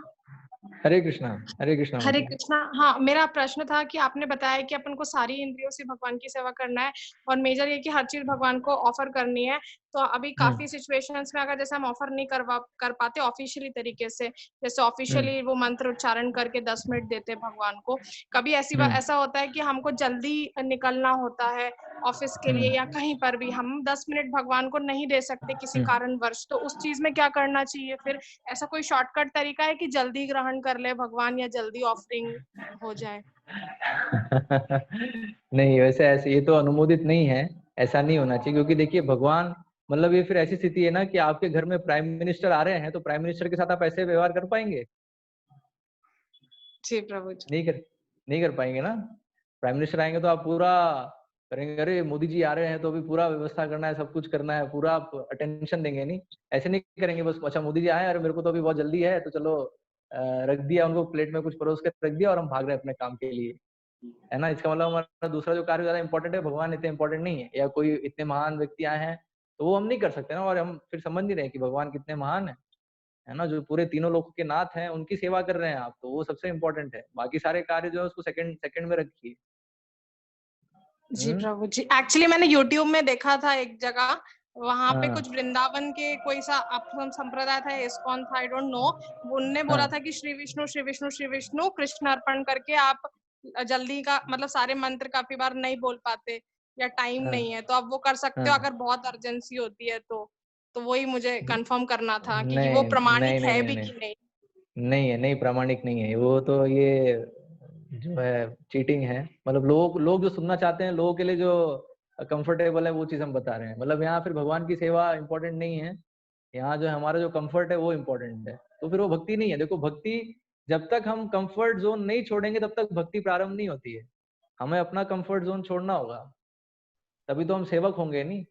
A: हरे कृष्णा। हरे कृष्णा
C: हरे
A: माता।
C: कृष्णा। हाँ, मेरा प्रश्न था कि आपने बताया कि अपन को सारी इंद्रियों से भगवान की सेवा करना है और मेजर ये कि हर चीज भगवान को ऑफर करनी है। तो अभी काफी सिचुएशंस में अगर जैसे हम ऑफर नहीं कर पाते ऑफिशियली तरीके से, जैसे ऑफिशियली वो मंत्र उच्चारण करके 10 मिनट देते भगवान को, कभी ऐसी बात ऐसा होता है कि हमको जल्दी निकलना होता है ऑफिस के लिए या कहीं पर भी, हम 10 मिनट भगवान को नहीं दे सकते किसी कारणवश, तो उस चीज में क्या करना चाहिए फिर? ऐसा कोई शॉर्टकट तरीका है कि जल्दी ग्रहण कर ले भगवान या जल्दी ऑफरिंग हो जाए?
A: नहीं, वैसे ऐसे ये तो अनुमोदित नहीं है, ऐसा नहीं होना चाहिए। क्योंकि देखिए भगवान मतलब ये फिर ऐसी स्थिति है ना कि आपके घर में प्राइम मिनिस्टर आ रहे हैं तो प्राइम मिनिस्टर के साथ आप ऐसे व्यवहार कर पाएंगे?
C: जी प्रभु जी।
A: नहीं कर पाएंगे ना। प्राइम मिनिस्टर आएंगे तो आप पूरा करेंगे, अरे मोदी जी आ रहे हैं तो अभी पूरा व्यवस्था करना है, सब कुछ करना है, पूरा आप अटेंशन देंगे। नहीं, ऐसे नहीं करेंगे बस, अच्छा मोदी जी आए, अरे मेरे को तो अभी बहुत जल्दी है तो चलो रख दिया उनको प्लेट में कुछ परोस के रख दिया और हम भाग रहे हैं अपने काम के लिए, है ना। इसका मतलब हमारा दूसरा जो कार्य ज्यादा इंपॉर्टेंट है, भगवान इतने इंपॉर्टेंट नहीं है, या कोई इतने महान व्यक्ति आए हैं तो वो हम नहीं कर सकते ना। और हम फिर समझ नहीं रहे कि भगवान कितने महान है ना, जो पूरे तीनों लोगों के नाथ हैं उनकी सेवा कर रहे हैं आप, तो वो सबसे इम्पोर्टेंट है। बाकी सारे कार्य जो है उसको सेकंड सेकंड में रखिए।
C: जी प्रभु जी। एक्चुअली मैंने YouTube में देखा था एक जगह, वहां पे कुछ वृंदावन के कोई सा संप्रदाय था, इस्कॉन था, आई डोंट नो, उनने बोला था कि श्री विष्णु श्री विष्णु श्री विष्णु कृष्ण अर्पण करके आप जल्दी का मतलब सारे मंत्र काफी बार नहीं बोल पाते या टाइम नहीं है तो आप वो कर सकते हो अगर बहुत अर्जेंसी होती है तो वही मुझे कंफर्म करना था कि वो
A: नहीं नहीं
C: प्रमाणिक
A: नहीं
C: है
A: नहीं
C: भी
A: नहीं
C: कि नहीं।
A: नहीं है, नहीं प्रामाणिक नहीं है वो तो। ये जो है चीटिंग है। मतलब लोग जो सुनना चाहते हैं, लोगों के लिए जो कंफर्टेबल है वो चीज हम बता रहे हैं। मतलब यहाँ फिर भगवान की सेवा इंपॉर्टेंट नहीं है, यहाँ जो हमारा जो कंफर्ट है वो इम्पोर्टेंट है। तो फिर वो भक्ति नहीं है। देखो भक्ति, जब तक हम कंफर्ट जोन नहीं छोड़ेंगे तब तक भक्ति प्रारंभ नहीं होती है। हमें अपना कंफर्ट जोन छोड़ना होगा, तभी तो हम सेवक होंगे। नहीं,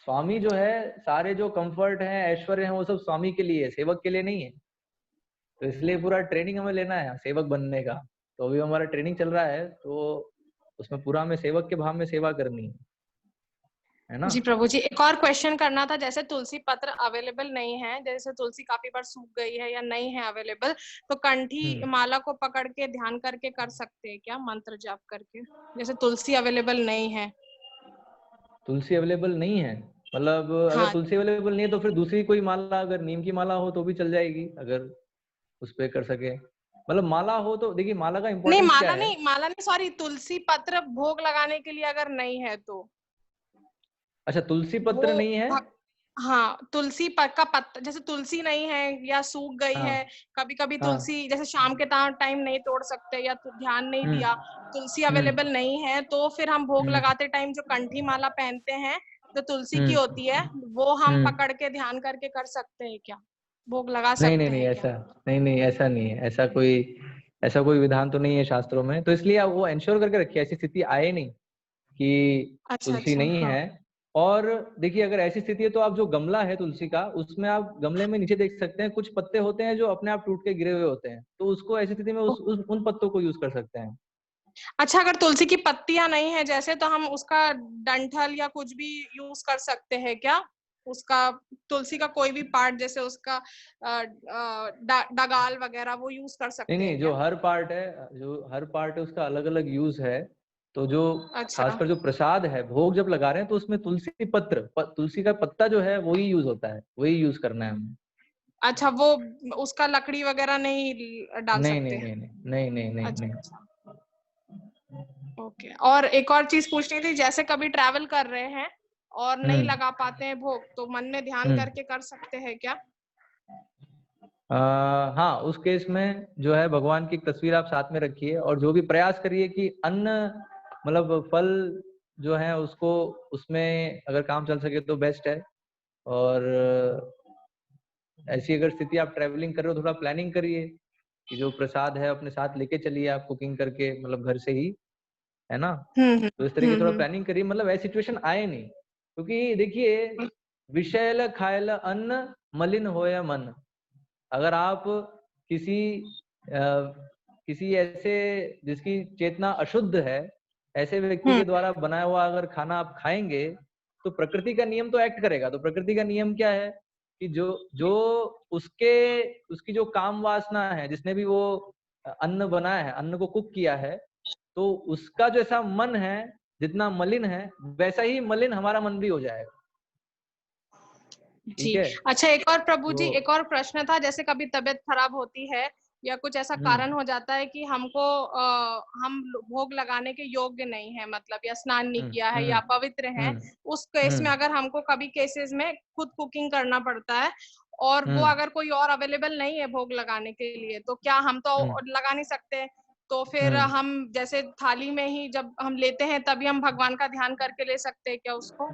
A: स्वामी जो है, सारे जो कंफर्ट है ऐश्वर्य है वो सब स्वामी के लिए है, सेवक के लिए नहीं है। तो इसलिए पूरा ट्रेनिंग हमें लेना है सेवक बनने का। तो अभी हमारा ट्रेनिंग चल रहा है, तो उसमें पूरा हमें सेवक के भाव में सेवा करनी है ना।
C: जी प्रभु जी। एक और क्वेश्चन करना था, जैसे तुलसी पत्र अवेलेबल नहीं है, जैसे तुलसी काफी बार सूख गई है या नहीं है अवेलेबल, तो कंठी माला को पकड़ के ध्यान करके कर सकते हैं क्या, मंत्र जाप करके, जैसे तुलसी अवेलेबल नहीं है?
A: तुलसी अवेलेबल नहीं है मतलब अगर
C: हाँ।
A: तुलसी अवेलेबल नहीं है तो फिर दूसरी कोई माला, अगर नीम की माला हो तो भी चल जाएगी, अगर उस पे कर सके। मतलब माला हो तो देखिए, माला का
C: नहीं
A: इम्पोर्टेंस क्या है।
C: माला नहीं, सॉरी, तुलसी पत्र भोग लगाने के लिए अगर नहीं है तो।
A: अच्छा, तुलसी पत्र
C: वो
A: नहीं है।
C: हाँ, तुलसी का पत्ता, जैसे तुलसी नहीं है या सूख गई है, कभी कभी
A: हाँ।
C: तुलसी जैसे शाम के टाइम नहीं तोड़ सकते या ध्यान नहीं दिया, तुलसी अवेलेबल
A: हम्म
C: नहीं है, तो फिर हम भोग लगाते टाइम जो कंठी माला पहनते हैं जो तुलसी की होती है, वो हम पकड़ के ध्यान करके कर सकते हैं क्या, भोग लगा
A: नहीं नहीं
C: सकते
A: नहीं
C: हैं क्या?
A: ऐसा नहीं, ऐसा नहीं है। ऐसा कोई विधान तो नहीं है शास्त्रों में। तो इसलिए आप वो इंश्योर करके रखिए ऐसी स्थिति आए नहीं कि
C: अच्छा
A: तुलसी
C: अच्छा।
A: नहीं
C: हाँ।
A: है। और देखिए अगर ऐसी स्थिति है तो आप जो गमला है तुलसी का, उसमें आप गमले में नीचे देख सकते हैं कुछ पत्ते होते हैं जो अपने आप टूट के गिरे हुए होते हैं, तो उसको ऐसी स्थिति में उन पत्तों को यूज कर सकते हैं।
C: अच्छा, अगर तुलसी की पत्तियां नहीं है जैसे, तो हम उसका डंठल या कुछ भी यूज कर सकते हैं क्या? उसका तुलसी का कोई भी पार्ट, जैसे उसका डगाल वगैरह, वो यूज कर
A: नहीं
C: सकते हैं
A: नहीं,
C: क्या?
A: जो हर पार्ट है उसका अलग अलग यूज है। तो जो
C: अच्छा
A: खासकर जो प्रसाद है, भोग जब लगा रहे हैं तो उसमें तुलसी तुलसी का पत्ता जो है वही यूज होता है, वही यूज करना है हमें।
C: अच्छा, वो उसका लकड़ी वगैरह नहीं डाल
A: नहीं
C: सकते?
A: नहीं नहीं नहीं नहीं नहीं नहीं
C: अच्छा
A: नहीं।
C: अच्छा, ओके। और एक और चीज पूछनी थी, जैसे कभी ट्रैवल कर रहे हैं और नहीं
A: हम्म
C: लगा पाते हैं भोग, तो मन में ध्यान
A: हम्म।
C: करके कर सकते हैं क्या?
A: हाँ, उस केस में जो है भगवान की एक तस्वीर आप साथ में रखिए और जो भी प्रयास करिए कि अन्न मतलब फल जो है उसको उसमें अगर काम चल सके तो बेस्ट है। और ऐसी अगर स्थिति आप ट्रैवलिंग कर रहे हो, थोड़ा प्लानिंग करिए कि जो प्रसाद है अपने साथ लेके चलिए आप कुकिंग करके, मतलब घर से ही, है ना।
C: हम्म
A: तो इस तरह की थोड़ा
C: हम्म
A: प्लानिंग करिए, मतलब ऐसी सिचुएशन आए नहीं, क्योंकि देखिए विषैल खायल अन्न मलिन होय मन। अगर आप किसी किसी ऐसे जिसकी चेतना अशुद्ध है, ऐसे व्यक्ति
C: हम्म
A: के द्वारा बनाया हुआ अगर खाना आप खाएंगे तो प्रकृति का नियम तो एक्ट करेगा। तो प्रकृति का नियम क्या है कि जो जो उसके उसकी जो काम वासना है, जिसने भी वो अन्न बनाया है, अन्न को कुक किया है, तो उसका जैसा मन है, जितना मलिन है वैसा ही मलिन हमारा मन भी हो जाएगा।
C: जी।
A: ठीक है।
C: अच्छा, एक और प्रभु जी,
A: तो
C: एक और प्रश्न था, जैसे कभी तबीयत खराब होती है या कुछ ऐसा कारण
A: हम्म
C: हो जाता है कि हमको हम भोग लगाने के योग्य नहीं है, मतलब या स्नान नहीं
A: हम्म
C: किया है या
A: हम्म
C: अपवित्र हैं,
A: हम्म
C: उस केस में
A: हम्म
C: अगर हमको कभी केसेस में खुद कुकिंग करना पड़ता है और वो
A: हम्म
C: अगर कोई और अवेलेबल नहीं है भोग लगाने के लिए, तो क्या हम तो
A: हम्म
C: लगा नहीं सकते? तो फिर
A: हम्म।
C: हम जैसे थाली में ही जब हम लेते हैं तभी हम भगवान का ध्यान करके ले सकते हैं क्या उसको?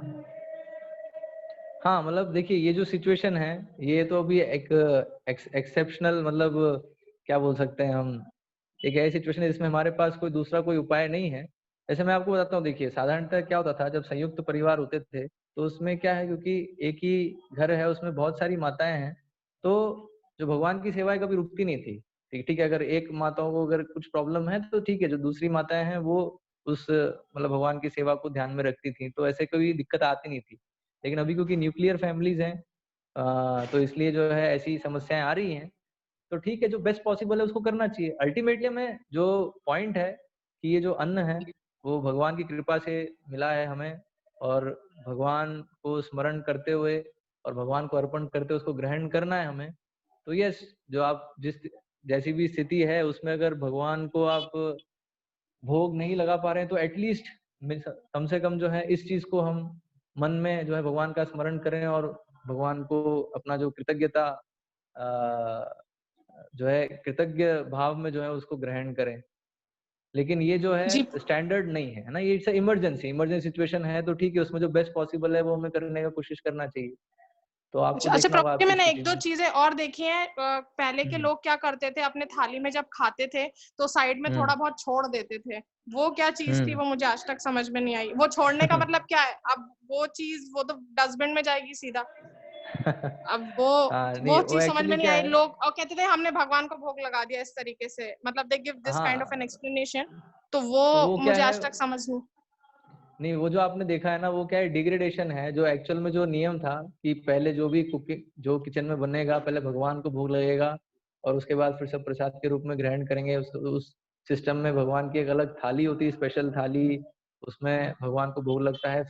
A: हाँ, मतलब देखिए ये जो सिचुएशन है, ये तो अभी एक एक्सेप्शनल, मतलब क्या बोल सकते हैं हम, एक ऐसी सिचुएशन है जिसमें हमारे पास कोई उपाय नहीं है। जैसे मैं आपको बताता हूँ, देखिए साधारणतः क्या होता था जब संयुक्त परिवार होते थे, तो उसमें क्या है, क्योंकि एक ही घर है उसमें बहुत सारी माताएं हैं, तो जो भगवान की सेवाएं कभी रुकती नहीं थी। ठीक ठीक है, अगर एक माताओं को अगर कुछ प्रॉब्लम है तो ठीक है, जो दूसरी माताएं हैं वो उस मतलब भगवान की सेवा को ध्यान में रखती थी, तो ऐसे कोई दिक्कत आती नहीं थी। लेकिन अभी क्योंकि न्यूक्लियर फैमिलीज हैं, तो इसलिए जो है ऐसी समस्याएं आ रही हैं। तो ठीक है, जो बेस्ट पॉसिबल है उसको करना चाहिए। अल्टीमेटली में जो पॉइंट है कि ये जो अन्न है वो भगवान की कृपा से मिला है हमें, और भगवान को स्मरण करते हुए और भगवान को अर्पण करते हुए उसको ग्रहण करना है हमें। तो यस, जो आप जिस जैसी भी स्थिति है उसमें अगर भगवान को आप भोग नहीं लगा पा रहे हैं तो एटलीस्ट कम से कम जो है इस चीज को हम मन में जो है भगवान का स्मरण करें और भगवान को अपना जो कृतज्ञता जो है कृतज्ञ भाव में जो है उसको ग्रहण करें। लेकिन ये जो है
C: जी।
A: स्टैंडर्ड नहीं है ना, ये इमरजेंसी सिचुएशन है, तो ठीक है उसमें जो बेस्ट पॉसिबल है वो हमें करने का कोशिश करना चाहिए। तो आपको
C: अच्छा अच्छा,
A: देखना
C: प्रभु
A: होगा
C: जी,
A: आपकी
C: मैंने
A: स्थिति
C: एक दो
A: में।
C: चीजें और देखी हैं। पहले के
A: हम्म
C: लोग क्या करते थे, अपने थाली में जब खाते थे तो साइड में थोड़ा
A: हम्म
C: बहुत छोड़ देते थे। वो क्या चीज थी,
A: हम्म।
C: वो मुझे आज तक समझ में नहीं आई। वो छोड़ने का मतलब क्या है? अब वो चीज, वो तो डस्टबिन में जाएगी सीधा। अब वो
A: हाँ नहीं,
C: वो
A: वो
C: चीज समझ
A: एक्चुअली
C: में नहीं
A: क्या
C: आई।
A: है।
C: लोग और कहते थे हमने भगवान को भोग लगा दिया इस तरीके से, मतलब they give this kind of an
A: हाँ,
C: एक्सप्लेनेशन। तो वो
A: तो वो क्या
C: मुझे
A: है,
C: आज तक समझ नहीं।
A: नहीं वो जो आपने देखा है ना वो क्या है, डिग्रेडेशन है। जो एक्चुअल में जो नियम था कि पहले जो भी कुकिंग जो किचन में बनेगा पहले भगवान को भोग लगेगा और उसके बाद फिर सब प्रसाद के रूप में ग्रहण करेंगे। उस सिस्टम में भगवान की एक अलग थाली होती है, स्पेशल थाली, उसमें भगवान को भोग लगता है।